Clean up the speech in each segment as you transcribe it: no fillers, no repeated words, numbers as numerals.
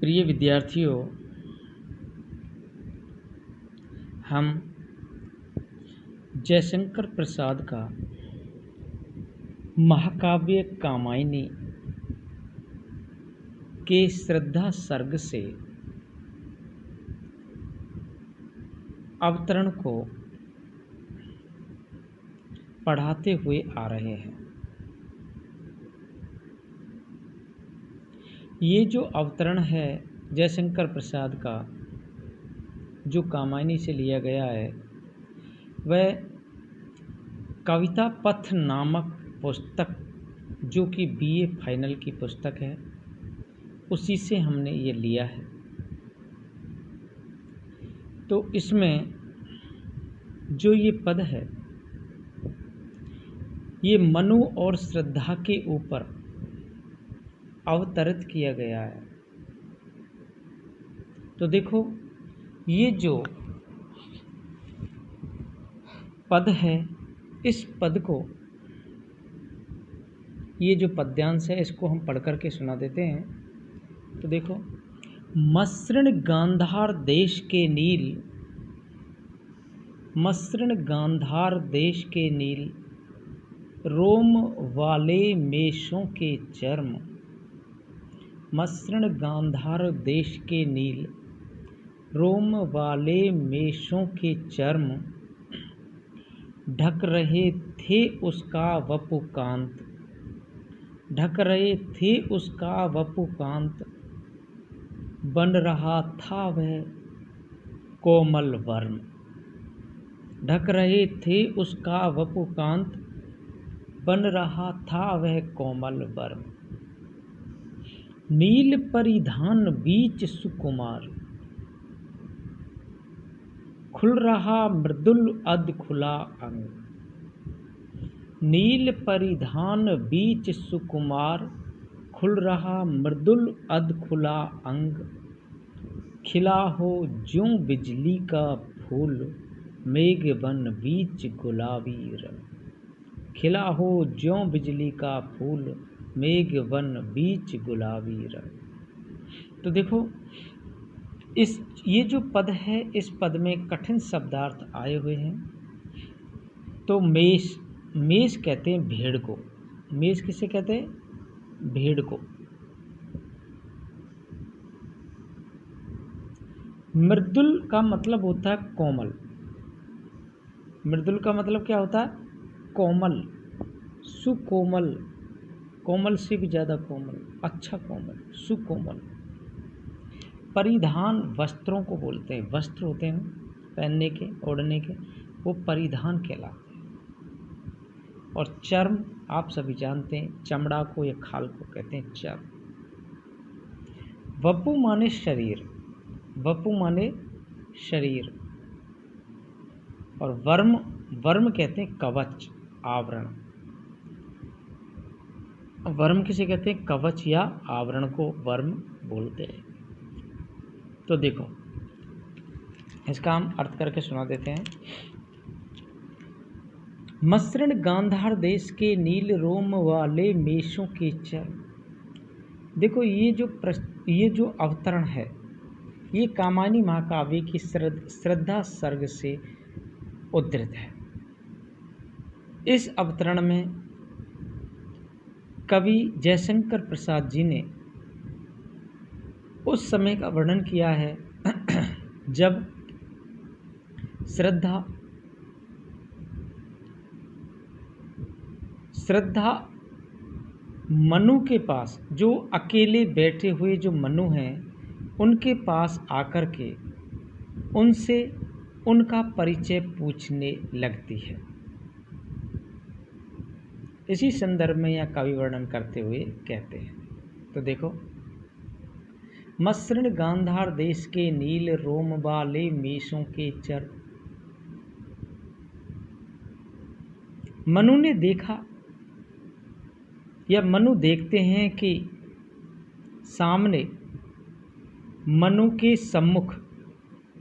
प्रिय विद्यार्थियों, हम जयशंकर प्रसाद का महाकाव्य कामायनी के श्रद्धा सर्ग से अवतरण को पढ़ाते हुए आ रहे हैं। ये जो अवतरण है जयशंकर प्रसाद का, जो कामायनी से लिया गया है, वह कविता पथ नामक पुस्तक, जो कि बीए फाइनल की पुस्तक है, उसी से हमने ये लिया है। तो इसमें जो ये पद है, ये मनु और श्रद्धा के ऊपर अवतरित किया गया है। तो देखो, ये जो पद है, इस पद को, ये जो पद्यांश है, इसको हम पढ़ करके सुना देते हैं। तो देखो, मसृण गांधार देश के नील, मसृण गांधार देश के नील, रोम वाले मेषों के चर्म, मसृण गांधार देश के नील, रोम वाले मेषों के चर्म, ढक रहे थे उसका वपुकांत, ढक रहे थे उसका वपुकांत, बन रहा था वह कोमल वर्म, ढक रहे थे उसका वपुकांत, बन रहा था वह कोमल वर्म। नील परिधान बीच सुकुमार, खुल रहा मृदुल अध खुला अंग, नील परिधान बीच सुकुमार, खुल रहा मृदुल अध खुला अंग, खिला हो ज्यों बिजली का फूल, मेघ बन बीच गुलाबी रंग, खिला हो ज्यों बिजली का फूल, मेघ वन बीच गुलाबी रंग। तो देखो, ये जो पद है, इस पद में कठिन शब्दार्थ आए हुए हैं। तो मेष, मेष कहते हैं भेड़ को। मेष किसे कहते हैं? भेड़ को। मृदुल का मतलब होता है कोमल। मृदुल का मतलब क्या होता है? कोमल, सुकोमल, कोमल से भी ज़्यादा कोमल, अच्छा कोमल, सुकोमल। परिधान वस्त्रों को बोलते हैं। वस्त्र होते हैं पहनने के, ओढ़ने के, वो परिधान कहलाते हैं। और चर्म आप सभी जानते हैं, चमड़ा को या खाल को कहते हैं चर्म। वपु माने शरीर, वपु माने शरीर। और वर्म, वर्म कहते हैं कवच, आवरण। वर्म किसे कहते हैं? कवच या आवरण को वर्म बोलते हैं। तो देखो, इसका हम अर्थ करके सुना देते हैं। मसृण गांधार देश के नील, रोम वाले मेषों के चर्म। देखो, ये जो अवतरण है, ये कामायनी महाकाव्य की श्रद्धा सर्ग से उद्धृत है। इस अवतरण में कवि जयशंकर प्रसाद जी ने उस समय का वर्णन किया है जब श्रद्धा मनु के पास, जो अकेले बैठे हुए जो मनु हैं, उनके पास आकर के उनसे उनका परिचय पूछने लगती है। इसी संदर्भ में यह कवि वर्णन करते हुए कहते हैं। तो देखो, मसृण गांधार देश के नील, रोम वाले मेषों के चर। मनु ने देखा, या मनु देखते हैं कि सामने मनु के सम्मुख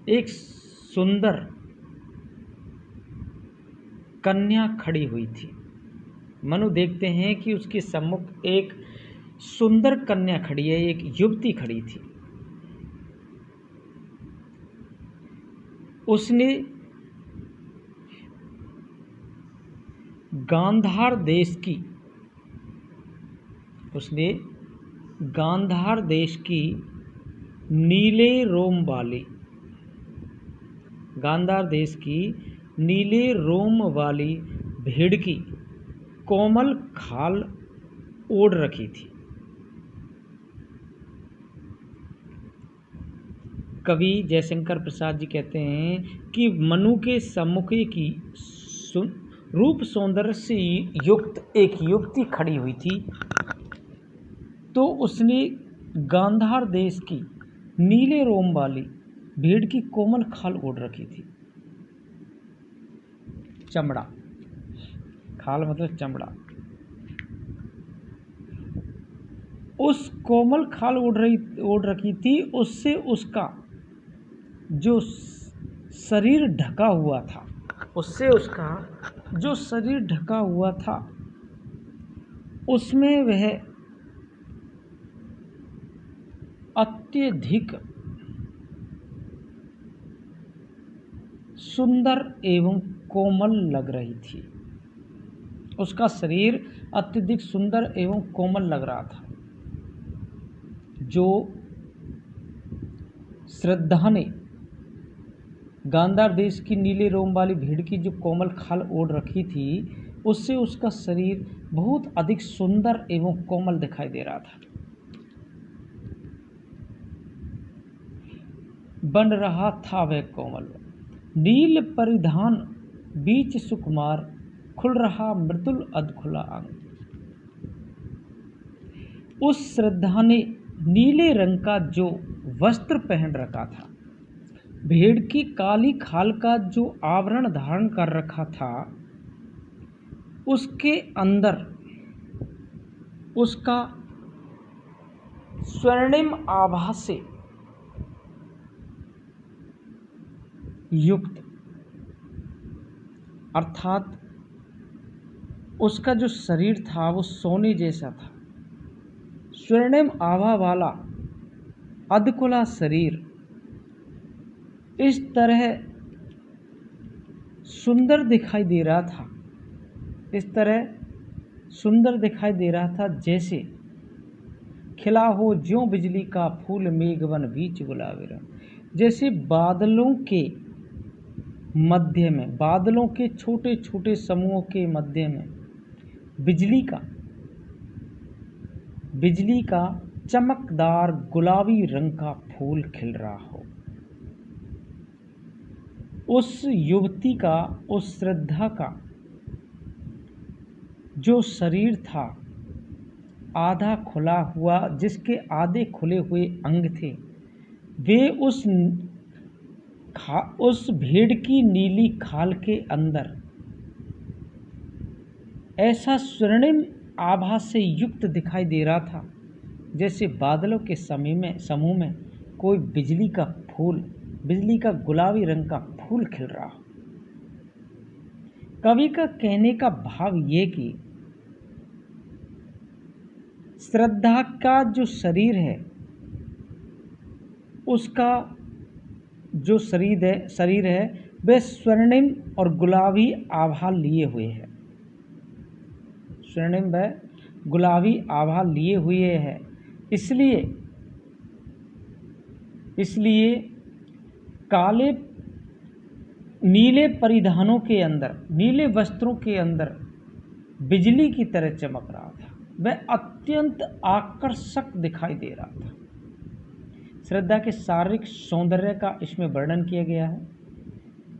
एक सुंदर कन्या खड़ी हुई थी। मनु देखते हैं कि उसके सम्मुख एक सुंदर कन्या खड़ी है, एक युवती खड़ी थी। उसने गांधार देश की नीले रोम वाली भेड़ की कोमल खाल ओढ़ रखी थी। कवि जयशंकर प्रसाद जी कहते हैं कि मनु के सम्मुखे की रूप सौंदर्य से युक्त एक युवती खड़ी हुई थी, तो उसने गांधार देश की नीले रोम वाली भेड़ की कोमल खाल ओढ़ रखी थी। चमड़ा, खाल मतलब चमड़ा। उस कोमल खाल ओढ़ रखी थी, उससे उसका जो शरीर ढका हुआ था उसमें वह अत्यधिक सुंदर एवं कोमल लग रही थी। उसका शरीर अत्यधिक सुंदर एवं कोमल लग रहा था। जो श्रद्धा ने गांधार देश की नीले रोम वाली भेड़ की जो कोमल खाल ओढ़ रखी थी, उससे उसका शरीर बहुत अधिक सुंदर एवं कोमल दिखाई दे रहा था। बन रहा था वह कोमल, नील परिधान बीच सुकुमार, खुल रहा मृदुल अधखुला अंग। उस श्रद्धा ने नीले रंग का जो वस्त्र पहन रखा था, भेड़ की काली खाल का जो आवरण धारण कर रखा था, उसके अंदर उसका स्वर्णिम आभा से युक्त, अर्थात उसका जो शरीर था वो सोने जैसा था। स्वर्णिम आभा वाला अधकुला शरीर इस तरह सुंदर दिखाई दे रहा था, जैसे खिला हो ज्यों बिजली का फूल मेघवन बीच गुलाबी रंग। जैसे बादलों के मध्य में, बादलों के छोटे छोटे समूहों के मध्य में बिजली का चमकदार गुलाबी रंग का फूल खिल रहा हो। उस युवती का, उस श्रद्धा का जो शरीर था आधा खुला हुआ, जिसके आधे खुले हुए अंग थे, वे उस भेड़ की नीली खाल के अंदर ऐसा स्वर्णिम आभा से युक्त दिखाई दे रहा था, जैसे बादलों के समूह में कोई बिजली का गुलाबी रंग का फूल खिल रहा हो। कवि का कहने का भाव ये कि श्रद्धा का जो शरीर है, उसका जो शरीर है वह स्वर्णिम और गुलाबी आभा लिए हुए है। स्वर्णिम व गुलाबी आभा लिए हुए है। इसलिए काले नीले परिधानों के अंदर, नीले वस्त्रों के अंदर बिजली की तरह चमक रहा था। वह अत्यंत आकर्षक दिखाई दे रहा था। श्रद्धा के शारीरिक सौंदर्य का इसमें वर्णन किया गया है।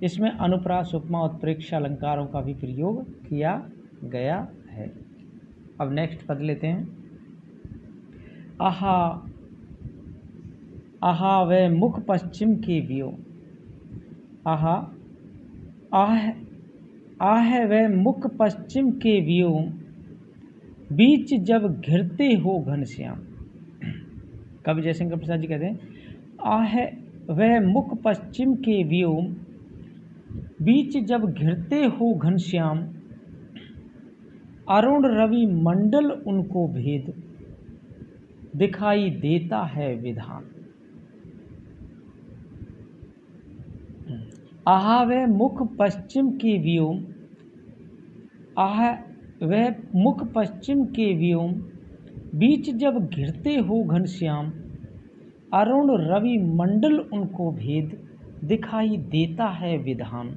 इसमें अनुप्रास, उपमा, उत्प्रेक्षा अलंकारों का भी प्रयोग किया गया है। अब नेक्स्ट पद लेते हैं। आहा आहा वह मुख पश्चिम के व्योम, आहा आह वह मुख पश्चिम के व्योम, बीच जब घिरते हो घनश्याम। कवि जयशंकर प्रसाद जी कहते हैं, आह वह मुख पश्चिम के व्योम, बीच जब घिरते हो घनश्याम, अरुण रवि मंडल उनको भेद, दिखाई देता है विधान। आहा वह मुख पश्चिम के व्योम, आह वह मुख पश्चिम के व्योम, बीच जब घिरते हो घनश्याम, अरुण रवि मंडल उनको भेद, दिखाई देता है विधान।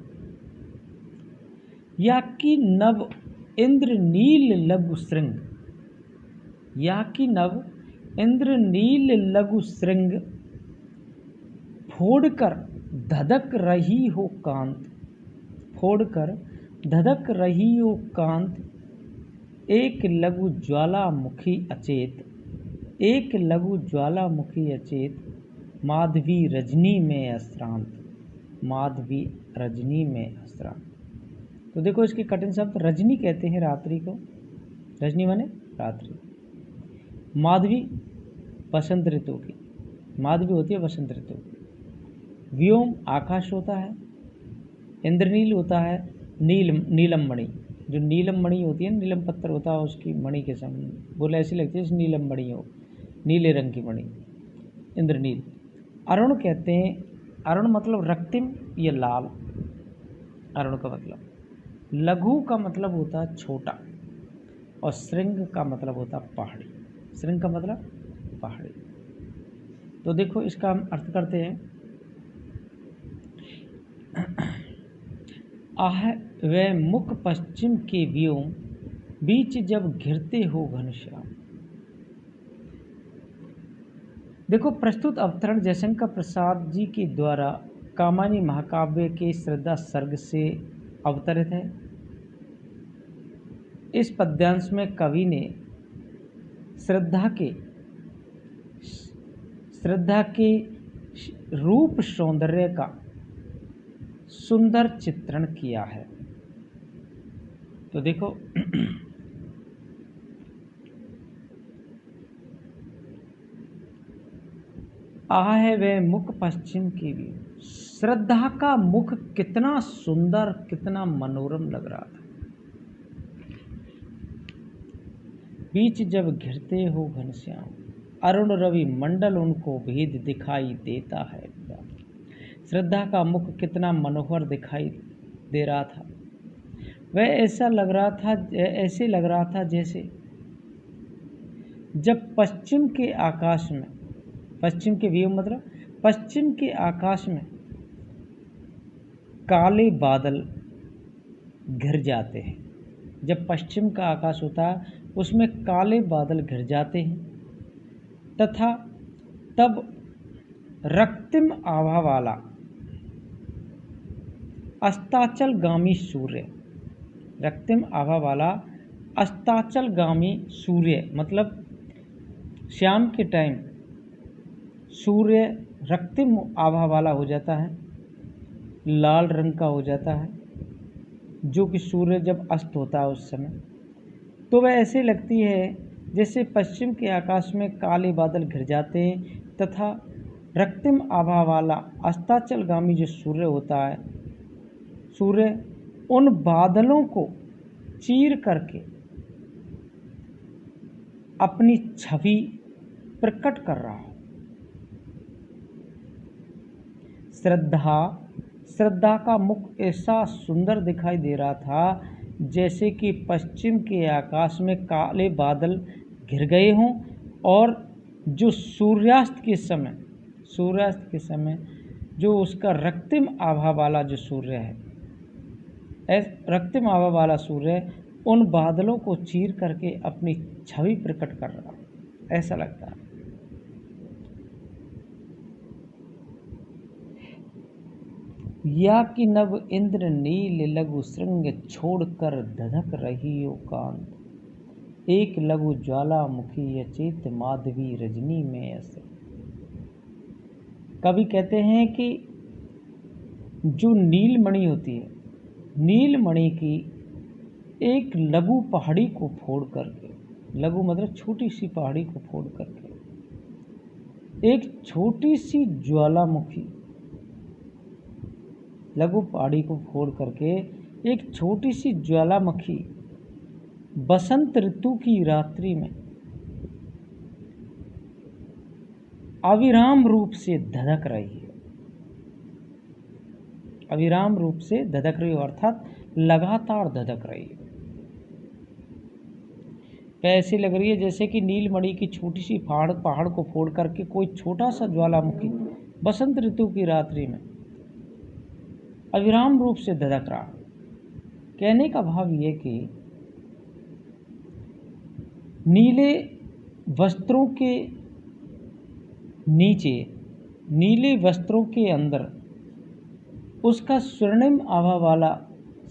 या कि नव इंद्र नील लघु श्रृंग, या कि नव इंद्र नील लघु श्रृंग, फोड़कर धधक रही हो कांत, फोड़कर धधक रही हो कांत, एक लघु ज्वालामुखी अचेत, एक लघु ज्वालामुखी अचेत, माधवी रजनी में अश्रांत, माधवी रजनी में अश्रांत। तो देखो इसके कठिन शब्द, रजनी कहते हैं रात्रि को, रजनी माने रात्रि, माधवी बसंत ऋतु की, माधवी होती है बसंत ऋतु की, व्योम आकाश होता है, इंद्रनील होता है, नीलम मणि, जो नीलम मणि होती है, नीलम पत्थर होता है उसकी मणि के सामने बोले ऐसी लगती है जैसे नीलम मणि हो, नीले रंग की मणि, इंद्रनील। अरुण कहते हैं, अरुण मतलब रक्तिम या लाल, अरुण का मतलब। लघु का मतलब होता है छोटा, और श्रृंग का मतलब होता है पहाड़ी, श्रृंग का मतलब पहाड़ी। तो देखो इसका हम अर्थ करते हैं, आह वह मुख पश्चिम के व्योम, बीच जब घिरते हो घनश्याम। देखो प्रस्तुत अवतरण जयशंकर प्रसाद जी के द्वारा कामायनी महाकाव्य के श्रद्धा सर्ग से अवतरित है। इस पद्यांश में कवि ने श्रद्धा के रूप सौंदर्य का सुंदर चित्रण किया है। तो देखो आह है वह मुख पश्चिम की भी, श्रद्धा का मुख कितना सुंदर कितना मनोरम लग रहा था। बीच जब घिरते हो घनश्याम, अरुण रवि मंडल उनको भेद दिखाई देता है। श्रद्धा का मुख कितना मनोहर दिखाई दे रहा था। वह ऐसे लग रहा था जैसे जब पश्चिम के आकाश में, पश्चिम के व्यू मतलब पश्चिम के आकाश में काले बादल घिर जाते हैं। जब पश्चिम का आकाश होता है उसमें काले बादल घिर जाते हैं, तथा तब रक्तिम आभा वाला अस्ताचलगामी सूर्य, रक्तिम आभा वाला अस्ताचलगामी सूर्य मतलब शाम के टाइम सूर्य रक्तिम आभा वाला हो जाता है, लाल रंग का हो जाता है, जो कि सूर्य जब अस्त होता है उस समय, तो वह ऐसे लगती है जैसे पश्चिम के आकाश में काले बादल घिर जाते हैं, तथा रक्तिम आभा वाला अस्ताचलगामी जो सूर्य होता है, सूर्य उन बादलों को चीर करके अपनी छवि प्रकट कर रहा हो। श्रद्धा का मुख ऐसा सुंदर दिखाई दे रहा था जैसे कि पश्चिम के आकाश में काले बादल घिर गए हों, और जो सूर्यास्त के समय जो उसका रक्तिम आभा वाला जो सूर्य है, रक्तिम आभा वाला सूर्य उन बादलों को चीर करके अपनी छवि प्रकट कर रहा, ऐसा लगता है। या कि नव इंद्र नील लघु श्रृंग, छोड़कर धधक रही हो कांत, एक लघु ज्वालामुखी अचेत, माधवी रजनी में असर। कवि कहते हैं कि जो नीलमणि होती है, नीलमणि की एक लघु पहाड़ी को फोड़ करके, लघु मतलब छोटी सी पहाड़ी को फोड़ करके एक छोटी सी ज्वालामुखी, लघु पहाड़ी को फोड़ करके एक छोटी सी ज्वालामुखी बसंत ऋतु की रात्रि में अविराम रूप से धधक रही है। अविराम रूप से धधक रही हो, अर्थात लगातार धधक रही है। ऐसी लग रही है जैसे कि नीलमणि की छोटी सी पहाड़ को फोड़ करके कोई छोटा सा ज्वालामुखी बसंत ऋतु की रात्रि में अविराम रूप से धधक रहा। कहने का भाव ये कि नीले वस्त्रों के नीचे, नीले वस्त्रों के अंदर उसका स्वर्णिम आभा वाला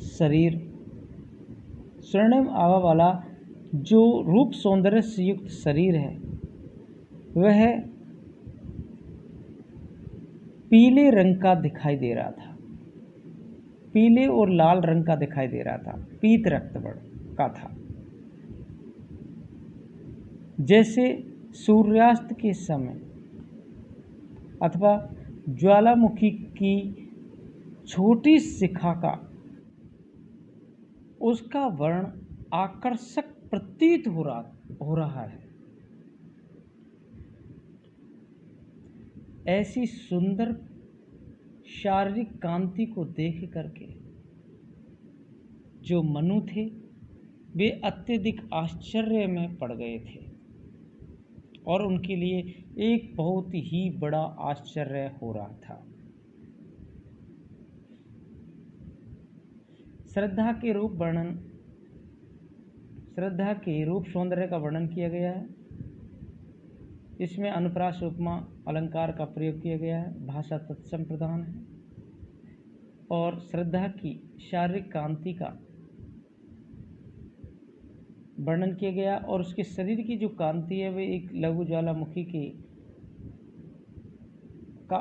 शरीर, स्वर्णिम आभा वाला जो रूप सौंदर्य से युक्त शरीर है, वह पीले रंग का दिखाई दे रहा था, पीले और लाल रंग का दिखाई दे रहा था, पीत रक्त वर्ण का था। जैसे सूर्यास्त के समय अथवा ज्वालामुखी की छोटी शिखा का उसका वर्ण आकर्षक प्रतीत हो रहा है। ऐसी सुंदर शारीरिक कांति को देख करके जो मनु थे वे अत्यधिक आश्चर्य में पड़ गए थे और उनके लिए एक बहुत ही बड़ा आश्चर्य हो रहा था। श्रद्धा के रूप सौंदर्य का वर्णन किया गया है। इसमें अनुप्रास उपमा अलंकार का प्रयोग किया गया है, भाषा तत्संप्रदान है और श्रद्धा की शारीरिक कांति का वर्णन किया गया और उसके शरीर की जो कांति है वे एक लघु ज्वालामुखी की का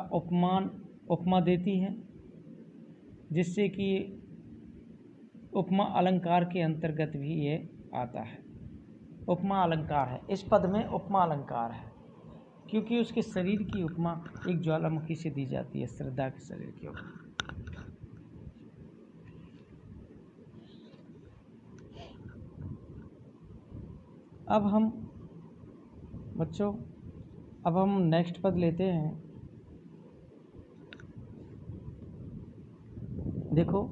उपमा देती है, जिससे कि उपमा अलंकार के अंतर्गत भी ये आता है। उपमा अलंकार है, इस पद में उपमा अलंकार है क्योंकि उसके शरीर की उपमा एक ज्वालामुखी से दी जाती है, श्रद्धा के शरीर की उपमा। अब हम बच्चों नेक्स्ट पद लेते हैं। देखो,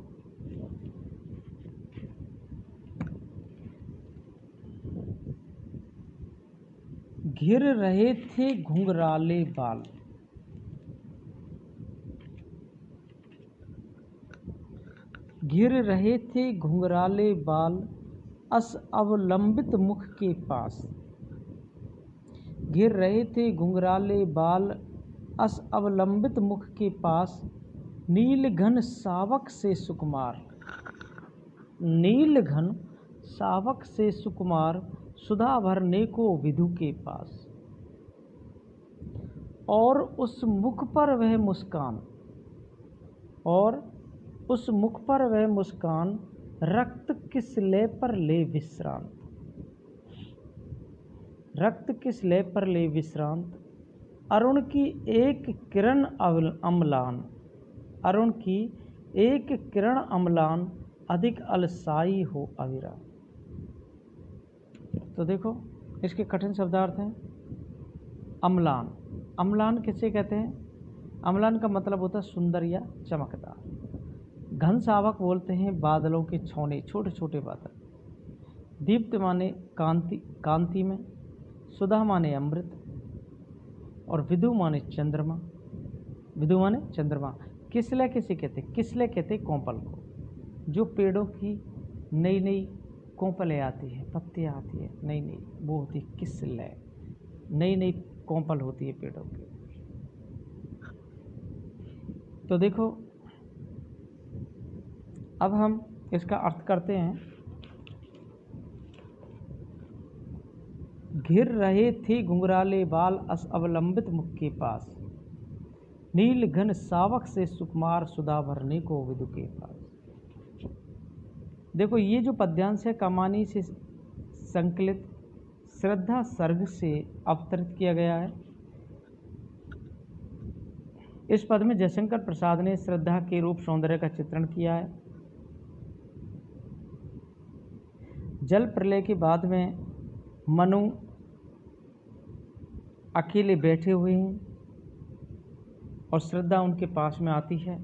घिर रहे थे घुंघराले बाल, घिर रहे थे घुंघराले बाल अस अवलंबित मुख के पास, घिर रहे थे घुंघराले बाल अस अवलंबित मुख के पास, नील घन सावक से सुकुमार, नील घन सावक से सुकुमार, सुधा भरने को विधु के पास। और उस मुख पर वह मुस्कान, और उस मुख पर वह मुस्कान, रक्त किस लय पर ले विश्रांत, रक्त किस लय पर ले विश्रांत, अरुण की एक किरण अम्लान, अरुण की एक किरण अम्लान, अधिक अलसाई हो अविरा। तो देखो, इसके कठिन शब्दार्थ हैं। अम्लान, अम्लान किसे कहते हैं? अम्लान का मतलब होता है सुंदर या चमकदार। घन सावक बोलते हैं बादलों के छौने, छोटे छोटे बादल। दीप्त माने कांति में, सुधा माने अमृत और विधु माने चंद्रमा, विधु माने चंद्रमा। किसलय किसे कहते हैं? किसलय कहते हैं कोंपल को, जो पेड़ों की नई नई कोंपलें आती हैं, पत्तियाँ आती हैं नई नई, वो होती है किसलय। नई नई कोंपल होती है पेड़ों की। तो देखो, अब हम इसका अर्थ करते हैं। घिर रहे थे घुंघराले बाल अस अवलंबित मुख के पास, नील घन सावक से सुकुमार, सुधा भरने को विधु के पास। देखो, ये जो पद्यांश है कमानी से संकलित श्रद्धा सर्ग से अवतरित किया गया है। इस पद में जयशंकर प्रसाद ने श्रद्धा के रूप सौंदर्य का चित्रण किया है। जल प्रलय के बाद में मनु अकेले बैठे हुए हैं और श्रद्धा उनके पास में आती है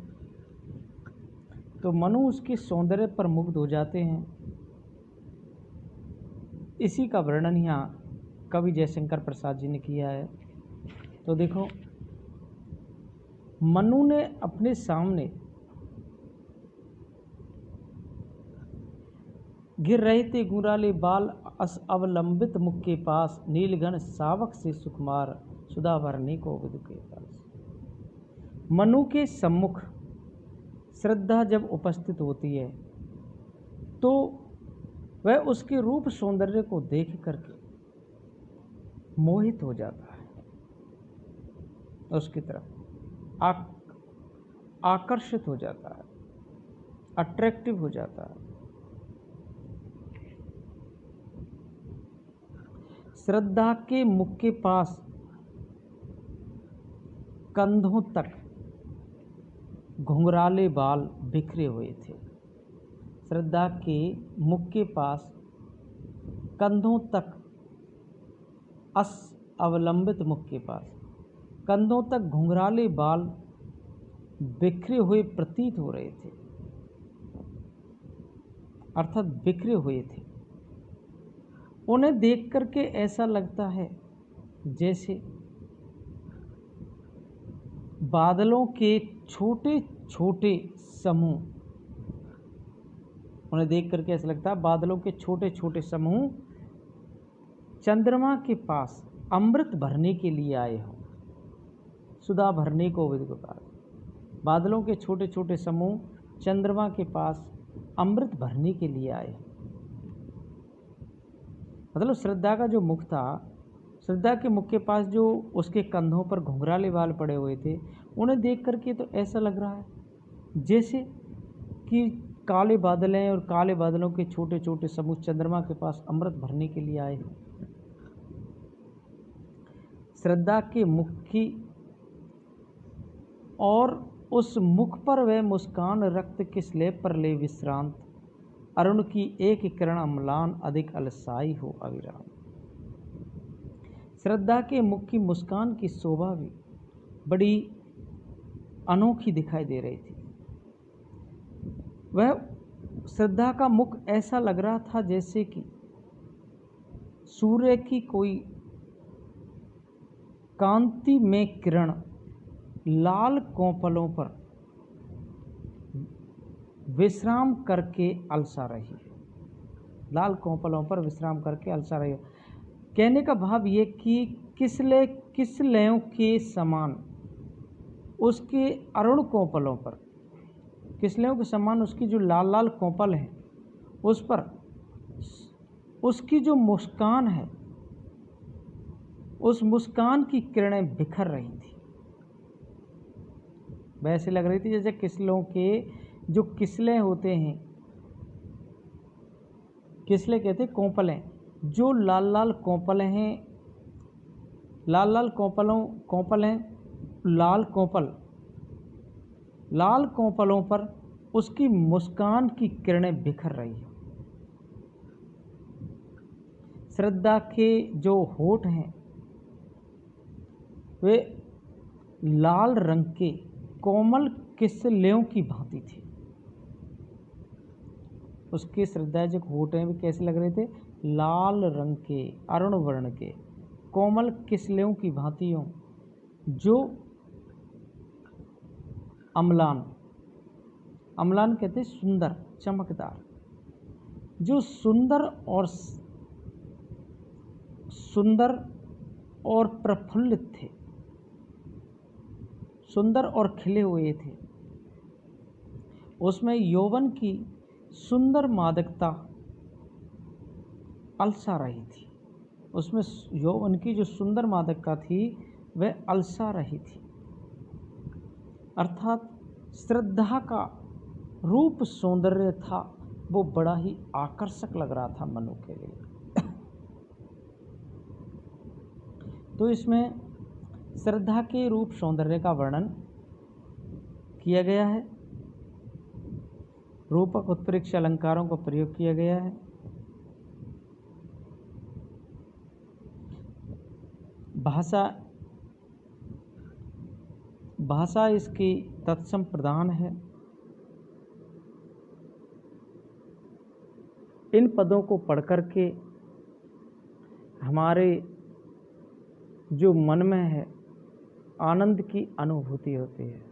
तो मनु उसके सौंदर्य पर मुग्ध हो जाते हैं। इसी का वर्णन यहाँ कवि जयशंकर प्रसाद जी ने किया है। तो देखो, मनु ने अपने सामने गिर रहे थे घुंघराले बाल, अस अवलंबित मुख के पास, नीलगण सावक से सुकुमार, सुधा भरने को विदु के पास। मनु के सम्मुख श्रद्धा जब उपस्थित होती है तो वह उसके रूप सौंदर्य को देख करके मोहित हो जाता है, उसकी तरफ आकर्षित हो जाता है, अट्रैक्टिव हो जाता है। श्रद्धा के मुख के पास कंधों तक घुंघराले बाल बिखरे हुए थे। श्रद्धा के मुख के पास कंधों तक, अवलंबित मुख के पास कंधों तक घुंघराले बाल बिखरे हुए प्रतीत हो रहे थे, अर्थात बिखरे हुए थे। उन्हें देख करके ऐसा लगता है जैसे बादलों के छोटे छोटे समूह, उन्हें देख करके ऐसा लगता है बादलों के छोटे छोटे समूह चंद्रमा के पास अमृत भरने के लिए आए हों, सुधा भरने को विदु के पास। बादलों के छोटे छोटे समूह चंद्रमा के पास अमृत भरने के लिए आए। मतलब श्रद्धा का जो मुख था, श्रद्धा के मुख के पास जो उसके कंधों पर घुंघराले बाल पड़े हुए थे, उन्हें देख करके तो ऐसा लग रहा है जैसे कि काले बादल हैं और काले बादलों के छोटे छोटे समूह चंद्रमा के पास अमृत भरने के लिए आए हैं। श्रद्धा के मुख की और उस मुख पर वह मुस्कान रक्त के स्लेब पर ले विश्रांत, अरुण की एक किरण अम्लान अधिक अलसाई हो अविराम। श्रद्धा के मुख की मुस्कान की शोभा भी बड़ी अनोखी दिखाई दे रही थी। वह श्रद्धा का मुख ऐसा लग रहा था जैसे कि सूर्य की कोई कांति में किरण लाल कोपलों पर विश्राम करके अलसा रही है, लाल कोपलों पर विश्राम करके अलसा रही है। कहने का भाव ये कि किसलयों के समान उसके अरुण कोपलों पर, किसलयों के समान उसकी जो लाल लाल कोपल हैं, उस पर उसकी जो मुस्कान है, उस मुस्कान की किरणें बिखर रही थी। वैसे लग रही थी जैसे किसलों के जो किसले होते हैं, किसले कहते हैं कोंपलें, जो लाल लाल कोंपल हैं, लाल लाल कोंपल हैं, लाल कोंपलों पर उसकी मुस्कान की किरणें बिखर रही है। श्रद्धा के जो होठ हैं वे लाल रंग के कोमल किसलियों की भांति थी। उसके श्रद्धा जो होठ हैं वे कैसे लग रहे थे? लाल रंग के, अरुण वर्ण के कोमल किसलियों की भांति हों, जो अम्लान, अम्लान कहते सुंदर, चमकदार, जो सुंदर और प्रफुल्लित थे, सुंदर और खिले हुए थे। उसमें यौवन की सुंदर मादकता अलसा रही थी, उसमें यौवन की जो सुंदर मादकता थी वह अलसा रही थी। अर्थात श्रद्धा का रूप सौंदर्य था वो बड़ा ही आकर्षक लग रहा था मनु के लिए। तो इसमें श्रद्धा के रूप सौंदर्य का वर्णन किया गया है, रूपक उत्प्रेक्ष अलंकारों का प्रयोग किया गया है। भाषा इसकी तत्सम प्रधान है। इन पदों को पढ़ कर के हमारे जो मन में है आनंद की अनुभूति होती है।